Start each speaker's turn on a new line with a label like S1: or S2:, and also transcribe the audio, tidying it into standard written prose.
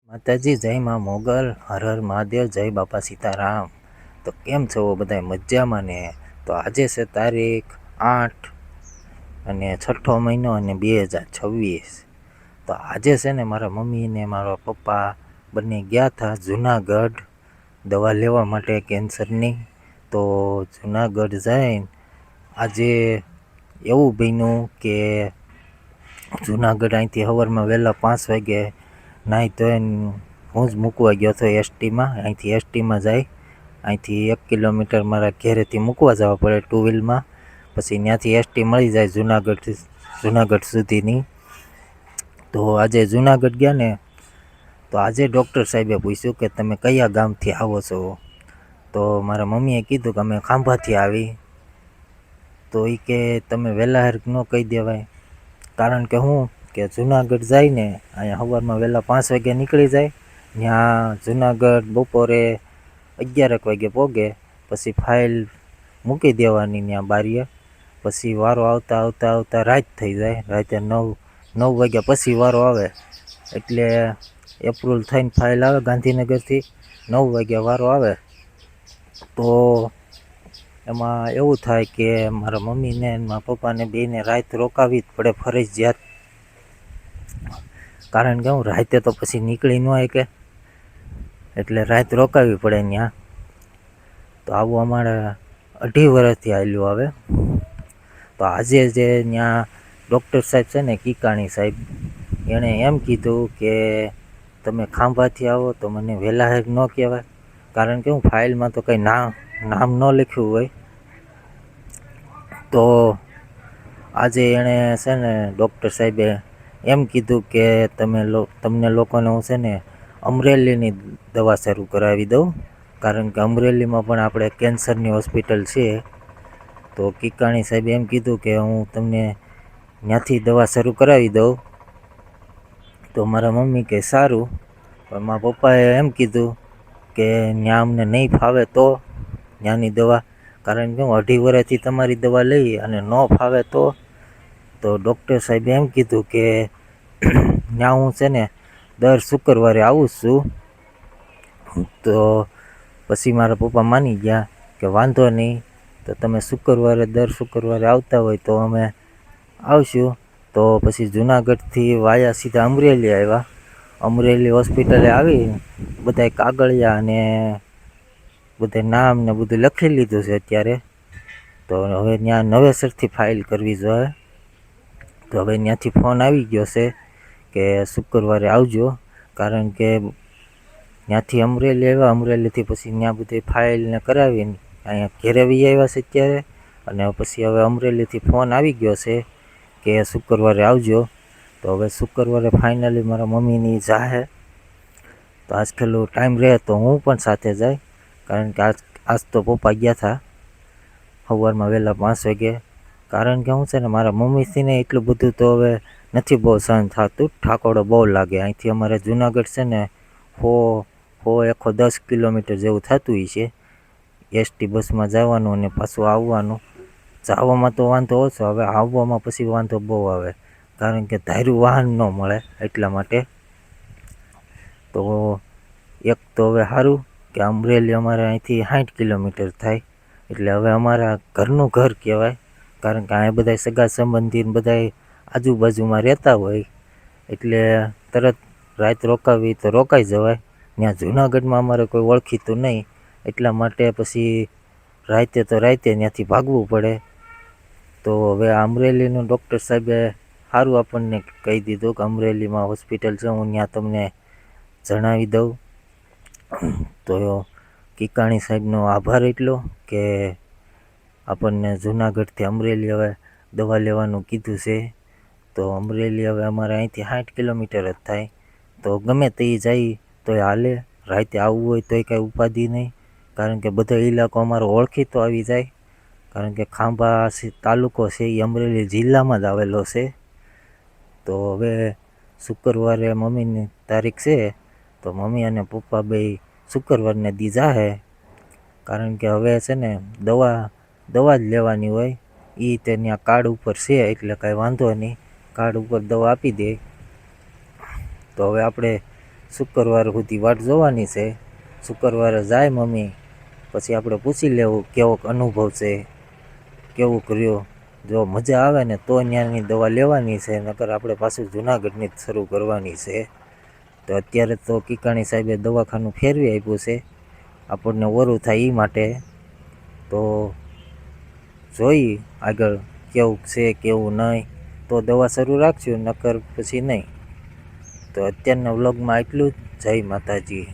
S1: માતાજી, જય માં મોગલ, હર હર મહાદેવ, જય બાપા સીતારામ. તો કેમ છો બધા? મજામાં ને? તો આજે છે તારીખ 8 અને 6ઠો મહિનો અને 2026. તો આજે છે ને મારા મમ્મી ને મારા પપ્પા બંને ગયા હતા જુનાગઢ દવા લેવા માટે કેન્સરની. તો જુનાગઢ જઈને આજે એવું બન્યું કે જુનાગઢ અહીંથી સવારમાં વહેલા 5 વાગે નાહી ધોઈને હું જ મૂકવા ગયો હતો એસટીમાં. અહીંથી એસટીમાં જાય, અહીંથી 1 કિલોમીટર મારા ઘેરેથી મૂકવા જવા પડે 2 વ્હીલમાં. પછી ત્યાંથી એસટી મળી જાય જુનાગઢ સુધીની. તો આજે જુનાગઢ ગયા ને, તો આજે ડૉક્ટર સાહેબે પૂછ્યું કે તમે કયા ગામથી આવો છો? તો મારા મમ્મીએ કીધું કે અમે ખાંભાથી આવી. તો એ કે તમે વહેલા હાર ન કહી દેવાય, કારણ કે હું કે જુનાગઢ જાય ને અહીંયા સવારમાં વહેલા 5 વાગે નીકળી જાય, ત્યાં જુનાગઢ બપોરે 11 વાગે પહોંચે. પછી ફાઇલ મૂકી દેવાની ત્યાં બારીએ. પછી વારો આવતા આવતા આવતા રાત થઈ જાય. રાતે 9 વાગ્યા પછી વારો આવે, એટલે એપ્રુવલ થઈને ફાઇલ આવે ગાંધીનગરથી. 9 વાગ્યા વારો આવે તો એમાં એવું થાય કે મારા મમ્મીને મારા પપ્પાને બેને રાત રોકાવી જ પડે ફરજિયાત. કારણ કે હું રાતે તો પછી નીકળી ન હોય કે, એટલે રાત રોકાવી પડે ત્યાં. તો આવું અમારે 2.5 વર્ષથી આવેલું આવે. તો આજે જે ત્યાં ડૉક્ટર સાહેબ છે ને, કિકાણી સાહેબ, એણે એમ કીધું કે તમે ખાંભાથી આવો તો મને વહેલા હેર ન કહેવાય, કારણ કે હું ફાઇલમાં તો કંઈ નામ ન લખ્યું હોય. તો આજે એણે છે ને ડૉક્ટર સાહેબે એમ કીધું કે તમને લોકોને હું છે ને અમરેલીની દવા શરૂ કરાવી દઉં, કારણ કે અમરેલીમાં પણ આપણે કેન્સરની હોસ્પિટલ છે. તો કિકાણી સાહેબે એમ કીધું કે હું તમને ત્યાંથી દવા શરૂ કરાવી દઉં. તો મારા મમ્મી કે સારું, પણ મારા પપ્પાએ એમ કીધું કે ત્યાં અમને નહીં ફાવે તો ત્યાંની દવા, કારણ કે હું 2.5 વર્ષથી તમારી દવા લઈ અને ન ફાવે તો ડૉક્ટર સાહેબે એમ કીધું કે ત્યાં હું છે ને દર શુક્રવારે આવું છું. તો પછી મારા પપ્પા માની ગયા કે વાંધો નહીં, તો તમે દર શુક્રવારે આવતા હોય તો અમે આવશું. તો પછી જુનાગઢથી વાયા સીધા અમરેલી આવ્યા. અમરેલી હોસ્પિટલે આવી બધાય કાગળિયા અને બધે નામ ને બધું લખી લીધું છે અત્યારે. તો હવે ત્યાં નવેસરથી ફાઇલ કરવી જોઈએ. તો હવે ત્યાંથી ફોન આવી ગયો છે કે શુક્રવારે આવજો, કારણ કે ત્યાંથી અમરેલી આવ્યા. અમરેલીથી પછી ત્યાં બધી ફાઇલ ને કરાવીને અહીંયા ઘેરે વી આવ્યા છે અત્યારે. અને પછી હવે અમરેલીથી ફોન આવી ગયો છે કે શુક્રવારે આવજો. તો હવે શુક્રવારે ફાઇનલી મારા મમ્મીની જાહે. તો આજ ખેલું ટાઈમ રહે તો હું પણ સાથે જાય, કારણ કે આજ તો પપ્પા ગયા હતા સવારમાં વહેલા 5 વાગે. કારણ કે હું છે ને મારા મમ્મીથી ને એટલું બધું તો હવે નથી બહુ સહન થતું, ઠાકોડો બહુ લાગે. અહીંથી અમારે જુનાગઢ છે ને 110 કિલોમીટર જેવું થતું હોય છે. એસટી બસમાં જવાનું અને પાછું આવવાનું. જવામાં તો વાંધો ઓછો, હવે આવવામાં પછી વાંધો બહુ આવે, કારણ કે ધાર્યું વાહન ન મળે એટલા માટે. તો એક તો હવે સારું કે અમરેલી અમારે અહીંથી 60 કિલોમીટર થાય, એટલે હવે અમારા ઘરનું ઘર કહેવાય. કારણ કે અહીંયા બધા સગા સંબંધી બધા આજુબાજુમાં રહેતા હોય, એટલે તરત રાત રોકાવી તો રોકાઈ જવાય. ત્યાં જુનાગઢમાં અમારે કોઈ ઓળખીતું નહીં, એટલા માટે પછી રાતે ત્યાંથી ભાગવું પડે. તો હવે અમરેલીનું ડૉક્ટર સાહેબે સારું આપણને કહી દીધું કે અમરેલીમાં હોસ્પિટલ છે, હું ત્યાં તમને જણાવી દઉં. તો કિકાણી સાહેબનો આભાર એટલો કે આપણને જુનાગઢથી અમરેલી હવે દવા લેવાનું કીધું છે. તો અમરેલી હવે અમારે અહીંથી 60 કિલોમીટર જ થાય. તો ગમે તે જાય તોય હાલે, રાતે આવવું હોય તોય કાંઈ ઉપાધિ નહીં, કારણ કે બધો ઇલાકો અમારો ઓળખીતો આવી જાય. કારણ કે ખાંભા તાલુકો છે એ અમરેલી જિલ્લામાં જ આવેલો છે. તો હવે શુક્રવારે મમ્મીની તારીખ છે, તો મમ્મી અને પપ્પા બે શુક્રવારને દી જાહે. કારણ કે હવે છે ને દવા જ લેવાની હોય. એ તે ત્યાં કાર્ડ ઉપર છે, એટલે કાંઈ વાંધો નહીં, કાર્ડ ઉપર દવા આપી દે. તો હવે આપણે શુક્રવાર સુધી વાટ જોવાની છે. શુક્રવારે જાય મમ્મી, પછી આપણે પૂછી લેવું કેવોક અનુભવ છે, કેવું કર્યું. જો મજા આવે ને તો ત્યાંની દવા લેવાની છે, નકર આપણે પાછું જુનાગઢની જ શરૂ કરવાની છે. તો અત્યારે તો કિકાણી સાહેબે દવાખાનું ફેરવી આપ્યું છે, આપણને ઓરું થાય એ માટે. તો જોઈ આગળ કેવું છે કેવું નહીં, તો દવા શરૂ રાખશું, નકર પછી નહીં. તો અત્યારના વ્લોગમાં એટલું જ. જય માતાજી.